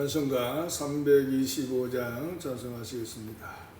찬송가 325장 찬송하시겠습니다.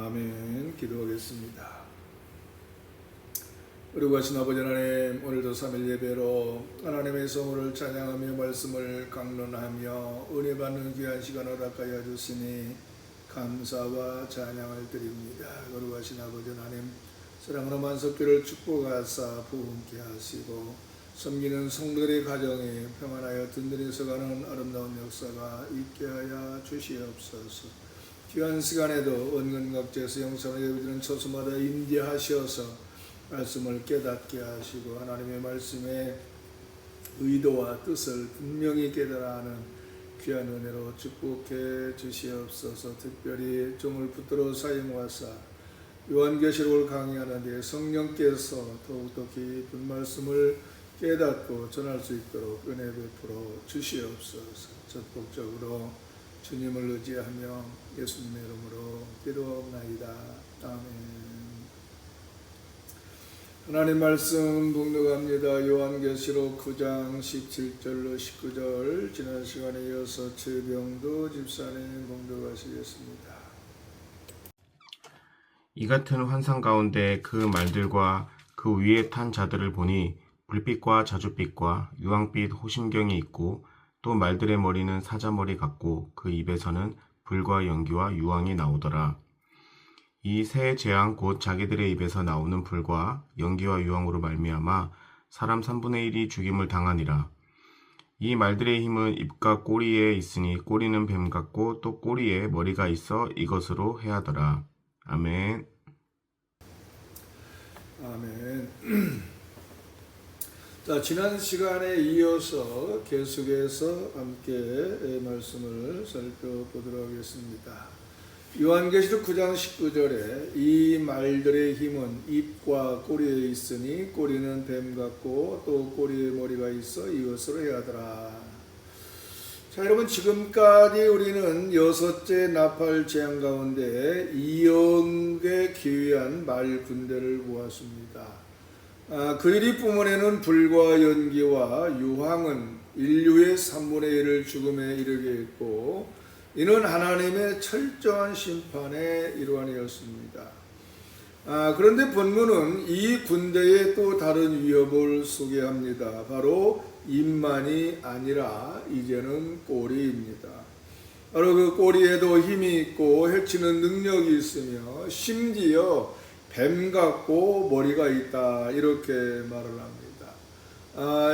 아멘. 기도하겠습니다. 우리 구하신 아버지 하나님, 오늘도 3일 예배로 하나님의 성호를 찬양하며 말씀을 강론하며 은혜 받는 귀한 시간 허락하여 주시니 감사와 찬양을 드립니다. 우리 구하신 아버지 하나님, 사랑하는 만석교를 축복하사 부흥케 하시고 섬기는 성도들의 가정에 평안하여 든든히 서가는 아름다운 역사가 있게 하여 주시옵소서. 귀한 시간에도 은근각제에서 영상을 예배드리는 처소마다 임재하셔서 말씀을 깨닫게 하시고 하나님의 말씀의 의도와 뜻을 분명히 깨달아 하는 귀한 은혜로 축복해 주시옵소서. 특별히 종을 붙들어 사용하사 요한계시록을 강의하는 데 성령께서 더욱더 깊은 말씀을 깨닫고 전할 수 있도록 은혜 베풀어 주시옵소서. 적극적으로 주님을 의지하며 예수님의 이름으로 기도하옵나이다. 아멘. 하나님 말씀 봉독합니다. 요한계시록 9장 17절로 19절 지난 시간에 이어서 최병도 집사님 봉독하시겠습니다. 이 같은 환상 가운데 그 말들과 그 위에 탄 자들을 보니 불빛과 자줏빛과 유황빛 호심경이 있고 또 말들의 머리는 사자머리 같고 그 입에서는 불과 연기와 유황이 나오더라. 이 세 재앙 곧 자기들의 입에서 나오는 불과 연기와 유황으로 말미암아 사람 3분의 1이 죽임을 당하니라. 이 말들의 힘은 입과 꼬리에 있으니 꼬리는 뱀 같고 또 꼬리에 머리가 있어 이것으로 해하더라. 아멘. 아멘. 자, 지난 시간에 이어서 계속해서 함께 말씀을 살펴보도록 하겠습니다. 요한계시록 9장 19절에 이 말들의 힘은 입과 꼬리에 있으니 꼬리는 뱀 같고 또 꼬리에 머리가 있어 이것으로 해하더라. 자, 여러분, 지금까지 우리는 여섯째 나팔 재앙 가운데 2억에 기이한 말 군대를 보았습니다. 그 일이 뿜어내는 불과 연기와 유황은 인류의 3분의 1을 죽음에 이르게 했고 이는 하나님의 철저한 심판의 일환이었습니다. 그런데 본문은 이 군대의 또 다른 위협을 소개합니다. 바로 입만이 아니라 이제는 꼬리입니다. 바로 그 꼬리에도 힘이 있고 해치는 능력이 있으며 심지어 뱀 같고 머리가 있다, 이렇게 말을 합니다.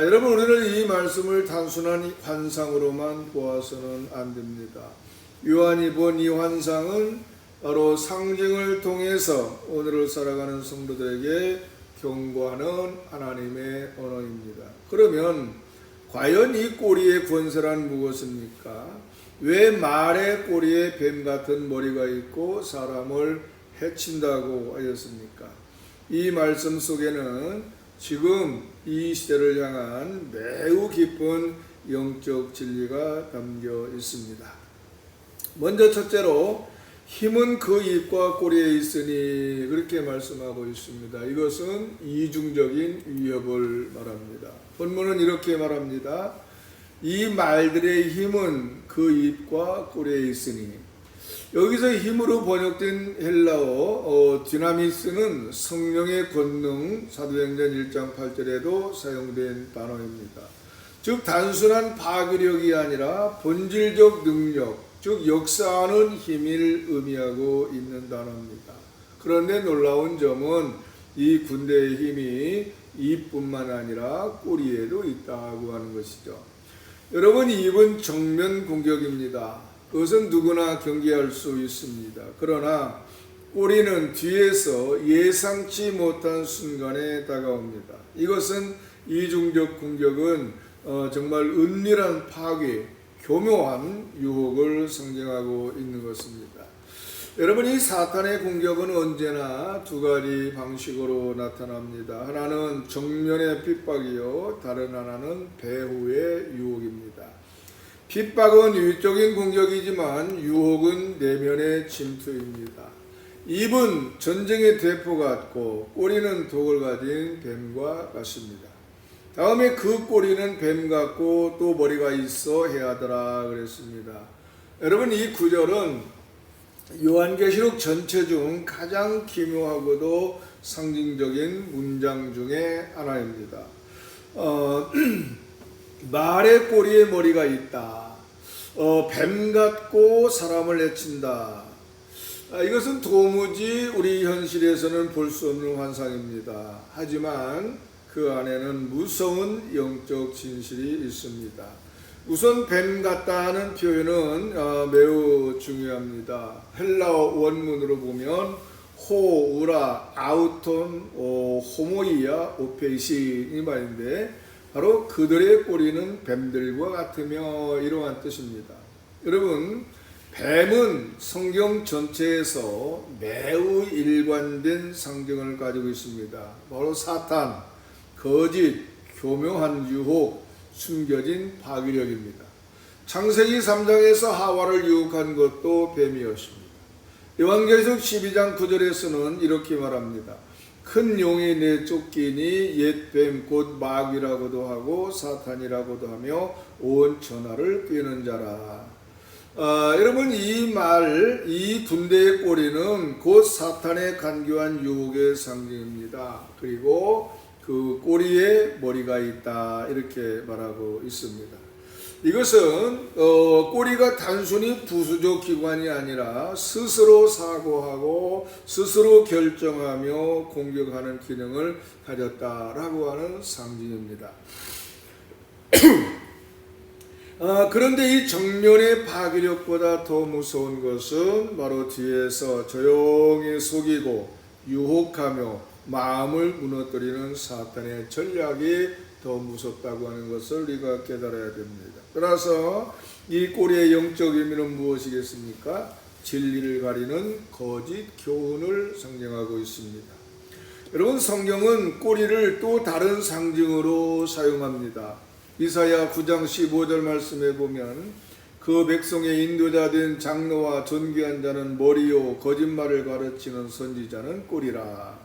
여러분, 우리는 이 말씀을 단순한 환상으로만 보아서는 안 됩니다. 요한이 본 이 환상은 바로 상징을 통해서 오늘을 살아가는 성도들에게 경고하는 하나님의 언어입니다. 그러면 과연 이 꼬리의 권세란 무엇입니까? 왜 말의 꼬리에 뱀 같은 머리가 있고 사람을 해친다고 하였습니까? 이 말씀 속에는 지금 이 시대를 향한 매우 깊은 영적 진리가 담겨 있습니다. 먼저 첫째로 힘은 그 입과 꼬리에 있으니 그렇게 말씀하고 있습니다. 이것은 이중적인 위협을 말합니다. 본문은 이렇게 말합니다. 이 말들의 힘은 그 입과 꼬리에 있으니, 여기서 힘으로 번역된 헬라어 디나미스는 성령의 권능, 사도행전 1장 8절에도 사용된 단어입니다. 즉 단순한 파괴력이 아니라 본질적 능력, 즉 역사하는 힘을 의미하고 있는 단어입니다. 그런데 놀라운 점은 이 군대의 힘이 입뿐만 아니라 꼬리에도 있다고 하는 것이죠. 여러분, 입은 정면 공격입니다. 그것은 누구나 경계할 수 있습니다. 그러나 꼬리는 뒤에서 예상치 못한 순간에 다가옵니다. 이것은 이중적 공격은 정말 은밀한 파괴, 교묘한 유혹을 상징하고 있는 것입니다. 여러분, 이 사탄의 공격은 언제나 두 가지 방식으로 나타납니다. 하나는 정면의 핍박이요, 다른 하나는 배후의 유혹입니다. 핍박은 위적인 공격이지만 유혹은 내면의 침투입니다. 입은 전쟁의 대포 같고 꼬리는 독을 가진 뱀과 같습니다. 다음에 그 꼬리는 뱀 같고 또 머리가 있어 해하더라 그랬습니다. 여러분, 이 구절은 요한계시록 전체 중 가장 기묘하고도 상징적인 문장 중에 하나입니다. 말의 꼬리에 머리가 있다. 뱀 같고 사람을 해친다. 이것은 도무지 우리 현실에서는 볼 수 없는 환상입니다. 하지만 그 안에는 무서운 영적 진실이 있습니다. 우선 뱀 같다는 표현은 매우 중요합니다. 헬라어 원문으로 보면 호우라 아우톤 호모이아 오페이시 이 말인데, 바로 그들의 꼬리는 뱀들과 같으며 이러한 뜻입니다. 여러분, 뱀은 성경 전체에서 매우 일관된 상징을 가지고 있습니다. 바로 사탄, 거짓, 교묘한 유혹, 숨겨진 파괴력입니다. 창세기 3장에서 하와를 유혹한 것도 뱀이었습니다. 요한계시록 12장 9절에서는 이렇게 말합니다. 큰 용이 내쫓기니 옛 뱀 곧 마귀라고도 하고 사탄이라고도 하며 온 천하를 꿰는 자라. 여러분 이 군대의 꼬리는 곧 사탄의 간교한 유혹의 상징입니다. 그리고 그 꼬리에 머리가 있다 이렇게 말하고 있습니다. 이것은 꼬리가 단순히 부수적 기관이 아니라 스스로 사고하고 스스로 결정하며 공격하는 기능을 가졌다라고 하는 상징입니다. 그런데 이 정면의 파괴력보다 더 무서운 것은 바로 뒤에서 조용히 속이고 유혹하며 마음을 무너뜨리는 사탄의 전략이 더 무섭다고 하는 것을 우리가 깨달아야 됩니다. 따라서 이 꼬리의 영적 의미는 무엇이겠습니까? 진리를 가리는 거짓 교훈을 상징하고 있습니다. 여러분, 성경은 꼬리를 또 다른 상징으로 사용합니다. 이사야 9장 15절 말씀에 보면 그 백성의 인도자 된 장로와 존귀한 자는 머리요 거짓말을 가르치는 선지자는 꼬리라.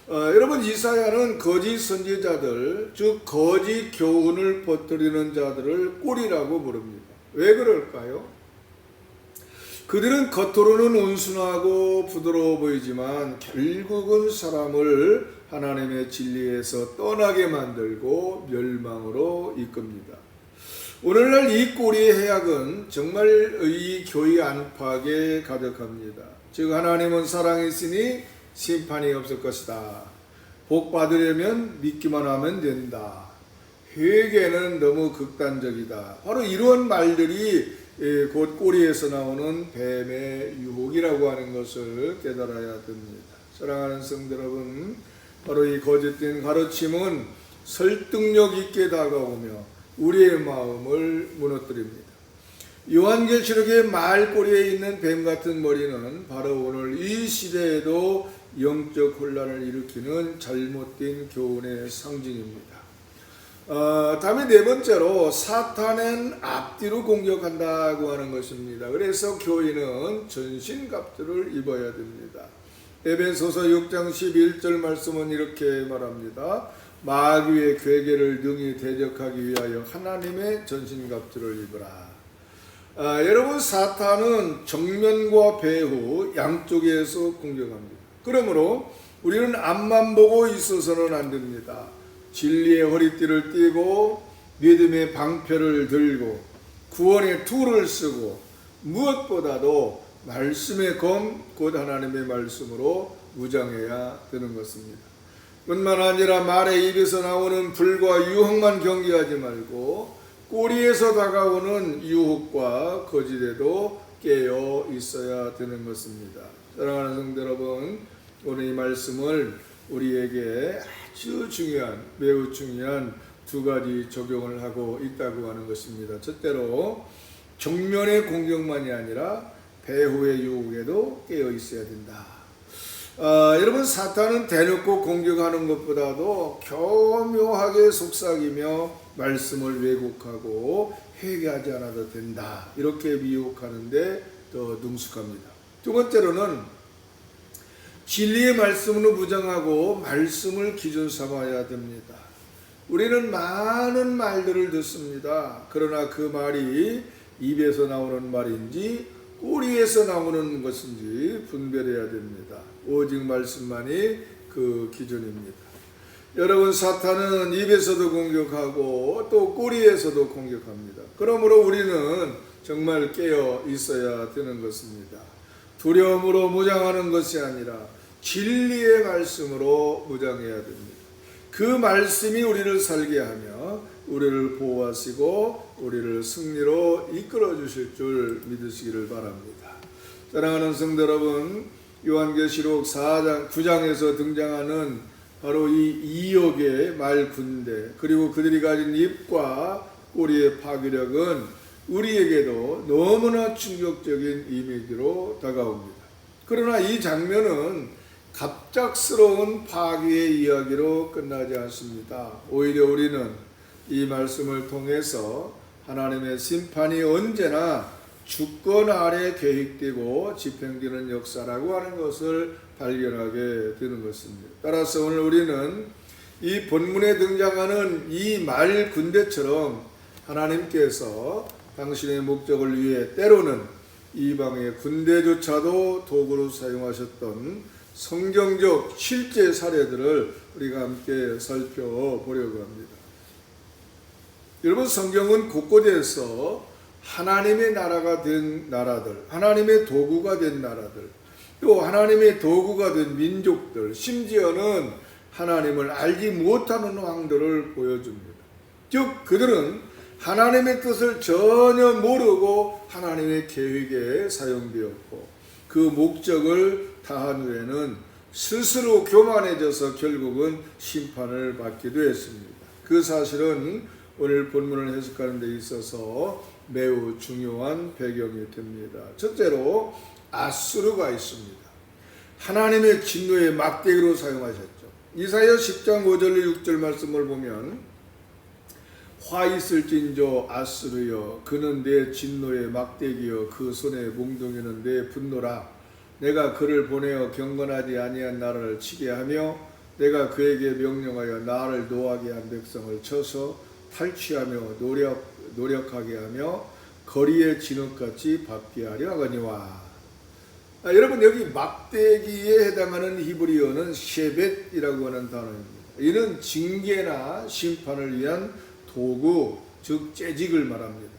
여러분, 이사야는 거짓 선지자들, 즉 거짓 교훈을 퍼뜨리는 자들을 꼬리라고 부릅니다. 왜 그럴까요? 그들은 겉으로는 온순하고 부드러워 보이지만 결국은 사람을 하나님의 진리에서 떠나게 만들고 멸망으로 이끕니다. 오늘날 이 꼬리의 해악은 정말 이 교회 안팎에 가득합니다. 즉 하나님은 사랑이시니 심판이 없을 것이다. 복 받으려면 믿기만 하면 된다. 회개는 너무 극단적이다. 바로 이런 말들이 곧 꼬리에서 나오는 뱀의 유혹이라고 하는 것을 깨달아야 됩니다. 사랑하는 성도 여러분, 바로 이 거짓된 가르침은 설득력 있게 다가오며 우리의 마음을 무너뜨립니다. 요한계시록의 말꼬리에 있는 뱀 같은 머리는 바로 오늘 이 시대에도 영적 혼란을 일으키는 잘못된 교훈의 상징입니다. 다음에 네 번째로 사탄은 앞뒤로 공격한다고 하는 것입니다. 그래서 교인은 전신갑주를 입어야 됩니다. 에베소서 6장 11절 말씀은 이렇게 말합니다. 마귀의 괴계를 능히 대적하기 위하여 하나님의 전신갑주를 입으라. 여러분, 사탄은 정면과 배후 양쪽에서 공격합니다. 그러므로 우리는 앞만 보고 있어서는 안 됩니다. 진리의 허리띠를 띠고 믿음의 방패를 들고 구원의 툴을 쓰고 무엇보다도 말씀의 검, 곧 하나님의 말씀으로 무장해야 되는 것입니다. 뿐만 아니라 말의 입에서 나오는 불과 유혹만 경계하지 말고 꼬리에서 다가오는 유혹과 거짓에도 깨어 있어야 되는 것입니다. 사랑하는 성도 여러분, 오늘 이 말씀을 우리에게 아주 중요한, 매우 중요한 두 가지 적용을 하고 있다고 하는 것입니다. 첫째로 정면의 공격만이 아니라 배후의 유혹에도 깨어 있어야 된다. 여러분, 사탄은 대놓고 공격하는 것보다도 교묘하게 속삭이며 말씀을 왜곡하고 회개하지 않아도 된다, 이렇게 미혹하는데 더 능숙합니다. 두 번째로는 진리의 말씀으로 무장하고 말씀을 기준 삼아야 됩니다. 우리는 많은 말들을 듣습니다. 그러나 그 말이 입에서 나오는 말인지 꼬리에서 나오는 것인지 분별해야 됩니다. 오직 말씀만이 그 기준입니다. 여러분, 사탄은 입에서도 공격하고 또 꼬리에서도 공격합니다. 그러므로 우리는 정말 깨어 있어야 되는 것입니다. 두려움으로 무장하는 것이 아니라 진리의 말씀으로 무장해야 됩니다. 그 말씀이 우리를 살게 하며 우리를 보호하시고 우리를 승리로 이끌어 주실 줄 믿으시기를 바랍니다. 사랑하는 성도 여러분, 요한계시록 9장에서 등장하는 바로 이 2억의 말 군대, 그리고 그들이 가진 입과 꼬리의 파괴력은 우리에게도 너무나 충격적인 이미지로 다가옵니다. 그러나 이 장면은 갑작스러운 파괴의 이야기로 끝나지 않습니다. 오히려 우리는 이 말씀을 통해서 하나님의 심판이 언제나 주권 아래 계획되고 집행되는 역사라고 하는 것을 발견하게 되는 것입니다. 따라서 오늘 우리는 이 본문에 등장하는 이 말 군대처럼 하나님께서 당신의 목적을 위해 때로는 이방의 군대조차도 도구로 사용하셨던 성경적 실제 사례들을 우리가 함께 살펴보려고 합니다. 여러분, 성경은 곳곳에서 하나님의 나라가 된 나라들, 하나님의 도구가 된 나라들, 또 하나님의 도구가 된 민족들, 심지어는 하나님을 알지 못하는 왕들을 보여줍니다. 즉 그들은 하나님의 뜻을 전혀 모르고 하나님의 계획에 사용되었고 그 목적을 다한 후에는 스스로 교만해져서 결국은 심판을 받기도 했습니다. 그 사실은 오늘 본문을 해석하는 데 있어서 매우 중요한 배경이 됩니다. 첫째로 아수르가 있습니다. 하나님의 진노의 막대기로 사용하셨죠. 이사야 10장 5절 6절 말씀을 보면 화 있을진저 아수르여 그는 내 진노의 막대기여 그 손에 몽둥이는 내 분노라. 내가 그를 보내어 경건하지 아니한 나라를 치게 하며 내가 그에게 명령하여 나를 노하게 한 백성을 쳐서 탈취하며 노력하게 하며 거리의 진흙같이 밟게 하려 하거니와. 여러분, 여기 막대기에 해당하는 히브리어는 셰벳이라고 하는 단어입니다. 이는 징계나 심판을 위한 도구, 즉 재직을 말합니다.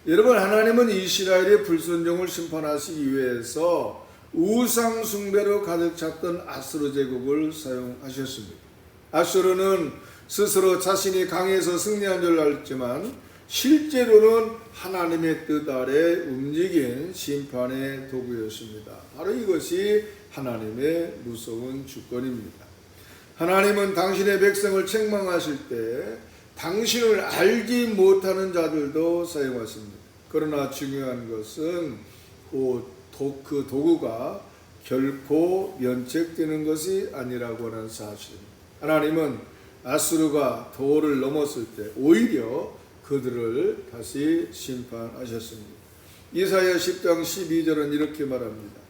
여러분, 하나님은 이스라엘의 불순종을 심판하시기 위해서 우상 숭배로 가득 찼던 아수르 제국을 사용하셨습니다. 아수르는 스스로 자신이 강해서 승리한 줄 알지만 실제로는 하나님의 뜻 아래 움직인 심판의 도구였습니다. 바로 이것이 하나님의 무서운 주권입니다. 하나님은 당신의 백성을 책망하실 때 당신을 알지 못하는 자들도 사용하십니다. 그러나 중요한 것은 그 도구가 결코 면책되는 것이 아니라고 하는 사실입니다. 하나님은 아수르가 도를 넘었을 때 오히려 그들을 다시 심판하셨습니다. 이사야 10장 12절은 이렇게 말합니다.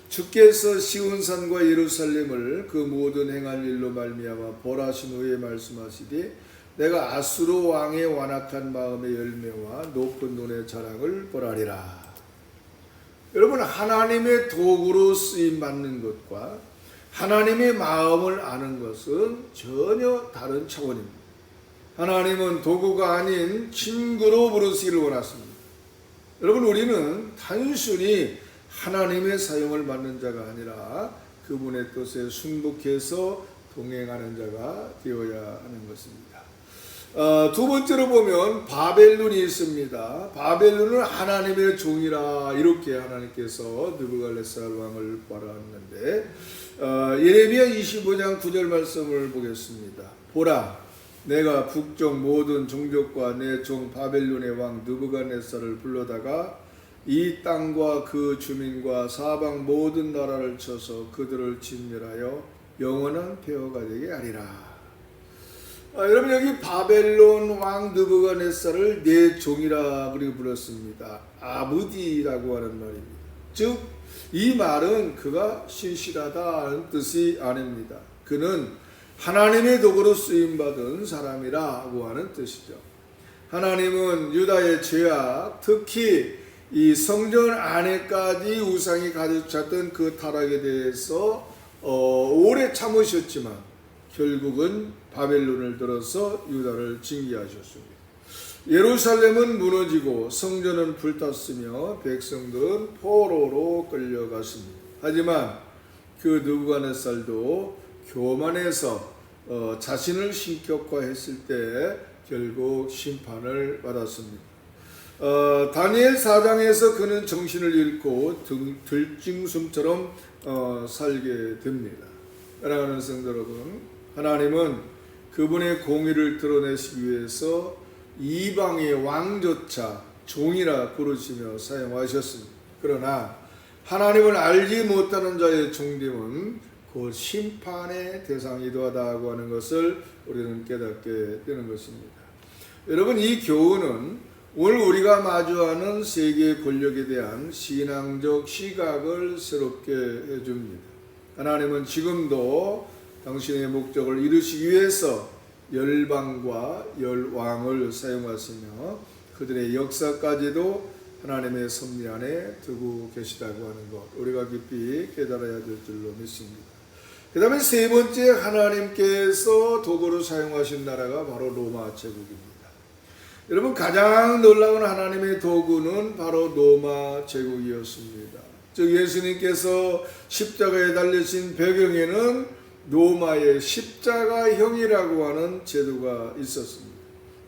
주께서 시온산과 예루살렘을 그 모든 행할 일로 말미암아 벌하신 후에 말씀하시되 내가 아수르 왕의 완악한 마음의 열매와 높은 눈의 자랑을 벌하리라. 여러분, 하나님의 도구로 쓰임 받는 것과 하나님의 마음을 아는 것은 전혀 다른 차원입니다. 하나님은 도구가 아닌 친구로 부르시기를 원하십니다. 여러분, 우리는 단순히 하나님의 사용을 받는 자가 아니라 그분의 뜻에 순복해서 동행하는 자가 되어야 하는 것입니다. 두 번째로 보면 바벨론이 있습니다. 바벨론은 하나님의 종이라 이렇게 하나님께서 느부갓네살 왕을 말하는데 예레미야 25장 9절 말씀을 보겠습니다. 보라, 내가 북쪽 모든 종족과 내 종 바벨론의 왕 느부갓네살을 불러다가 이 땅과 그 주민과 사방 모든 나라를 쳐서 그들을 진멸하여 영원한 폐허가 되게 하리라. 여러분, 여기 바벨론 왕 느부갓네살을 내 종이라 그리고 불렀습니다. 아브디라고 하는 말입니다. 즉 이 말은 그가 신실하다는 뜻이 아닙니다. 그는 하나님의 도구로 쓰임받은 사람이라고 하는 뜻이죠. 하나님은 유다의 죄악, 특히 이 성전 안에까지 우상이 가득 찼던 그 타락에 대해서 오래 참으셨지만 결국은 바벨론을 들어서 유다를 징계하셨습니다. 예루살렘은 무너지고 성전은 불탔으며 백성들은 포로로 끌려갔습니다. 하지만 그 느부갓네살도 교만해서 자신을 신격화했을 때 결국 심판을 받았습니다. 다니엘 4장에서 그는 정신을 잃고 들짐승처럼 살게 됩니다. 사랑하는 성도 여러분, 하나님은 그분의 공의를 드러내시기 위해서 이방의 왕조차 종이라 부르시며 사용하셨습니다. 그러나 하나님을 알지 못하는 자의 종됨은 곧 심판의 대상이기도 하다고 하는 것을 우리는 깨닫게 되는 것입니다. 여러분, 이 교훈은 오늘 우리가 마주하는 세계 권력에 대한 신앙적 시각을 새롭게 해줍니다. 하나님은 지금도 당신의 목적을 이루시기 위해서 열방과 열왕을 사용하시며 그들의 역사까지도 하나님의 섭리 안에 두고 계시다고 하는 것, 우리가 깊이 깨달아야 될 줄로 믿습니다. 그 다음에 세 번째, 하나님께서 도구로 사용하신 나라가 바로 로마 제국입니다. 여러분, 가장 놀라운 하나님의 도구는 바로 로마 제국이었습니다. 즉 예수님께서 십자가에 달리신 배경에는 로마의 십자가형이라고 하는 제도가 있었습니다.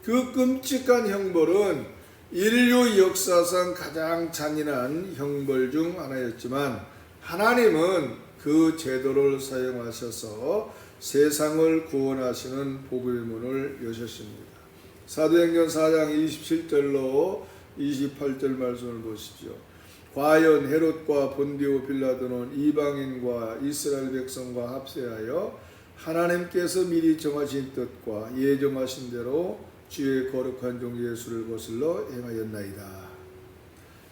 그 끔찍한 형벌은 인류 역사상 가장 잔인한 형벌 중 하나였지만 하나님은 그 제도를 사용하셔서 세상을 구원하시는 복음의 문을 여셨습니다. 사도행전 4장 27절로 28절 말씀을 보십시오. 과연 헤롯과 본디오 빌라도는 이방인과 이스라엘 백성과 합세하여 하나님께서 미리 정하신 뜻과 예정하신 대로 주의 거룩한 종 예수를 거슬러 행하였나이다.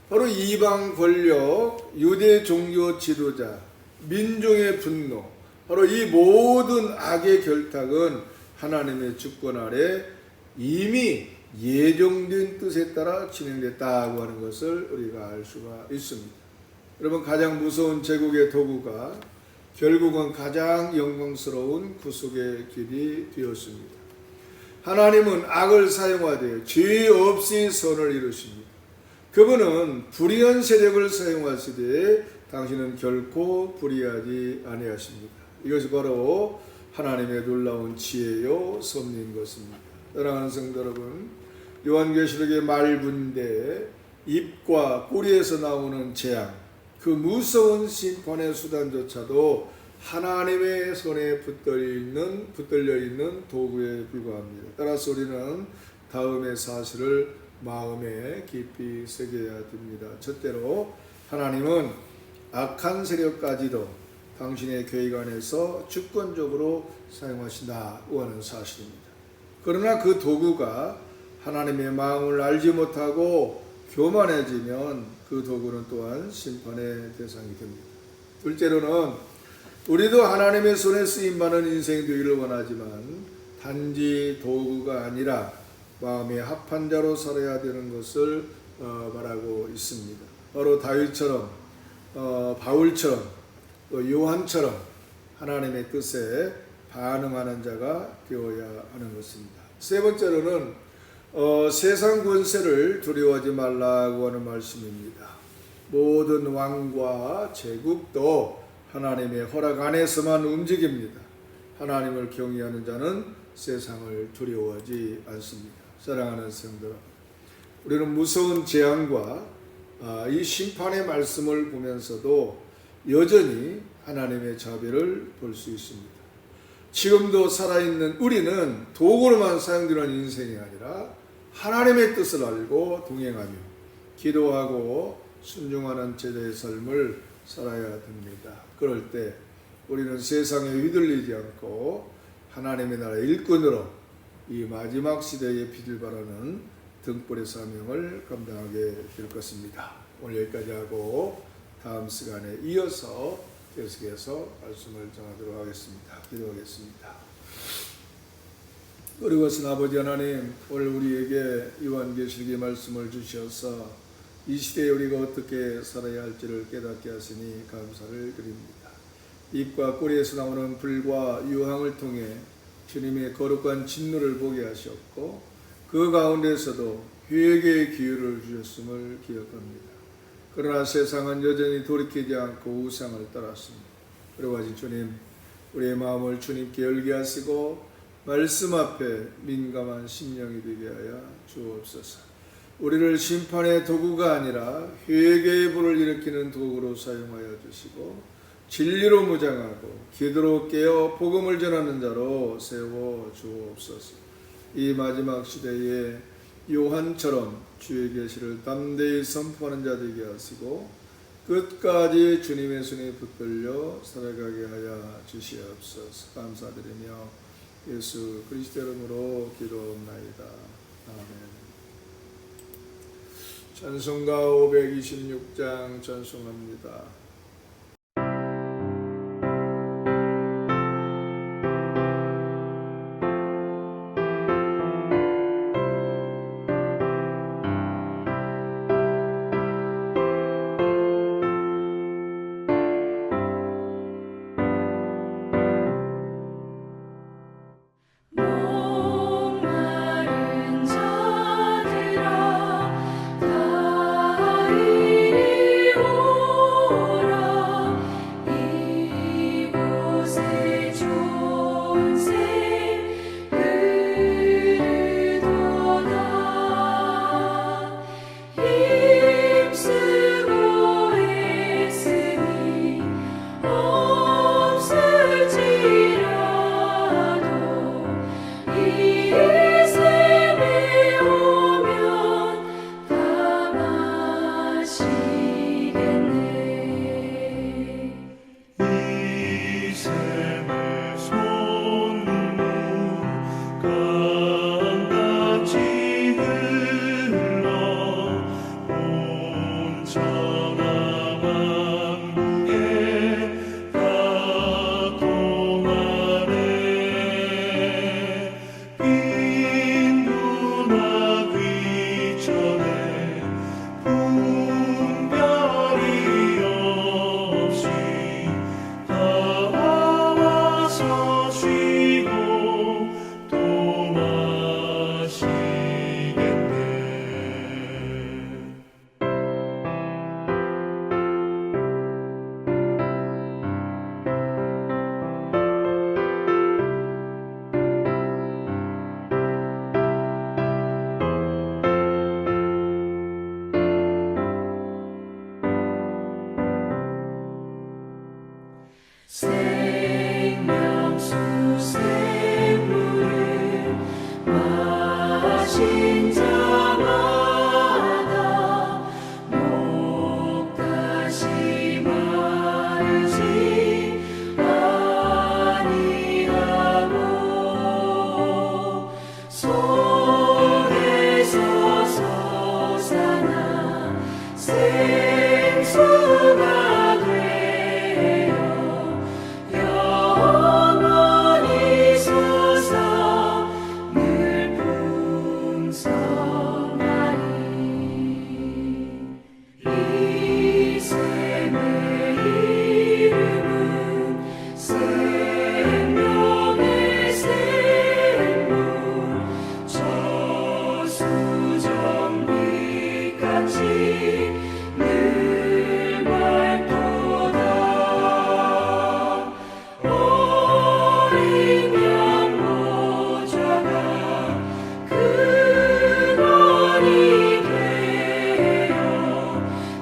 바로 이방 권력, 유대 종교 지도자, 민중의 분노, 바로 이 모든 악의 결탁은 하나님의 주권 아래 이미 예정된 뜻에 따라 진행됐다고 하는 것을 우리가 알 수가 있습니다. 여러분, 가장 무서운 제국의 도구가 결국은 가장 영광스러운 구속의 길이 되었습니다. 하나님은 악을 사용하되 죄 없이 선을 이루십니다. 그분은 불의한 세력을 사용하시되 당신은 결코 불의하지 아니하십니다. 이것이 바로 하나님의 놀라운 지혜요 섭리인 것입니다. 사랑하는 성도 여러분, 요한계시록의 말분대 입과 꼬리에서 나오는 재앙, 그 무서운 심판의 수단조차도 하나님의 손에 붙들려 있는 도구에 불과합니다. 따라서 우리는 다음의 사실을 마음에 깊이 새겨야 됩니다. 첫째로, 하나님은 악한 세력까지도 당신의 계획 안에서 주권적으로 사용하신다고 하는 사실입니다. 그러나 그 도구가 하나님의 마음을 알지 못하고 교만해지면 그 도구는 또한 심판의 대상이 됩니다. 둘째로는, 우리도 하나님의 손에 쓰임받는 인생이 되기를 원하지만 단지 도구가 아니라 마음의 합한 자로 살아야 되는 것을 말하고 있습니다. 바로 다윗처럼, 바울처럼, 또 요한처럼 하나님의 뜻에 반응하는 자가 되어야 하는 것입니다. 세 번째로는 세상 권세를 두려워하지 말라고 하는 말씀입니다. 모든 왕과 제국도 하나님의 허락 안에서만 움직입니다. 하나님을 경외하는 자는 세상을 두려워하지 않습니다. 사랑하는 성도, 우리는 무서운 재앙과 이 심판의 말씀을 보면서도 여전히 하나님의 자비를 볼 수 있습니다. 지금도 살아있는 우리는 도구로만 사용되는 인생이 아니라 하나님의 뜻을 알고 동행하며 기도하고 순종하는 제자의 삶을 살아야 됩니다. 그럴 때 우리는 세상에 휘둘리지 않고 하나님의 나라의 일꾼으로 이 마지막 시대에 빛을 발하는 등불의 사명을 감당하게 될 것입니다. 오늘 여기까지 하고 다음 시간에 이어서 계속해서 말씀을 전하도록 하겠습니다. 기도하겠습니다. 그리고선 아버지 하나님, 오늘 우리에게 요한계시록의 말씀을 주셔서 이 시대에 우리가 어떻게 살아야 할지를 깨닫게 하시니 감사를 드립니다. 입과 꼬리에서 나오는 불과 유황을 통해 주님의 거룩한 진노를 보게 하셨고 그 가운데서도 회개의 기회를 주셨음을 기억합니다. 그러나 세상은 여전히 돌이키지 않고 우상을 따랐습니다. 그러고 하신 주님, 우리의 마음을 주님께 열게 하시고 말씀 앞에 민감한 심령이 되게 하여 주옵소서. 우리를 심판의 도구가 아니라 회개의 불을 일으키는 도구로 사용하여 주시고 진리로 무장하고 기도로 깨어 복음을 전하는 자로 세워 주옵소서. 이 마지막 시대에 요한처럼 주의 계시를 담대히 선포하는 자 되게 하시고 끝까지 주님의 손에 붙들려 살아가게 하여 주시옵소서. 감사드리며 예수 그리스도 이름으로 기도합나이다. 아멘. 찬송가 526장 찬송합니다. 오신 자마다 목다시 마르지 아니하고 손에서 솟아나 생수가 되어 영원히 솟아 늘 풍성하리. 이 샘의 이름은 생명의 샘물 저수정빛같이 늘 맑도다. 어린 양 모자가 근원이 되어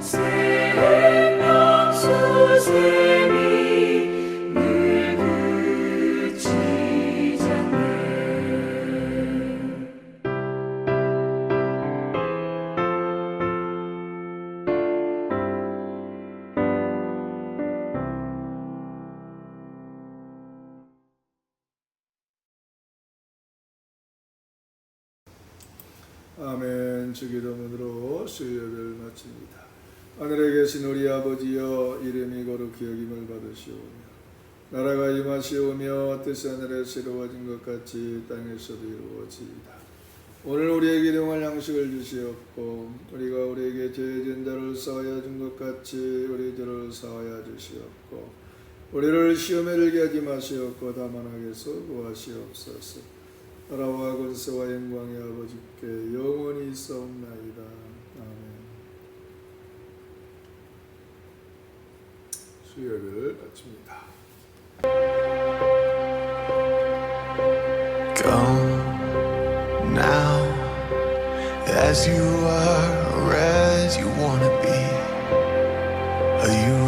생명수샘이 늘 그치지 않네. 아멘. 주기도문으로 수요일을 마칩니다. 하늘에 계신 우리 아버지여, 이름이 거룩히 여김을 받으시오며 나라가 임하시오며 뜻이 하늘에서 이루어진 것 같이 땅에서도 이루어지이다. 오늘 우리에게 일용할 양식을 주시옵고 우리가 우리에게 죄진 자를 사하여 준 것 같이 우리 죄를 사하여 주시옵고 우리를 시험에 들게 하지 마시옵고 다만 악에서 구하시옵소서. 나라와 권세와 영광의 아버지께 영원히 있사옵나이다. 아멘. 수요일을 마칩니다. Go now, as you are, or as you wanna be. Are you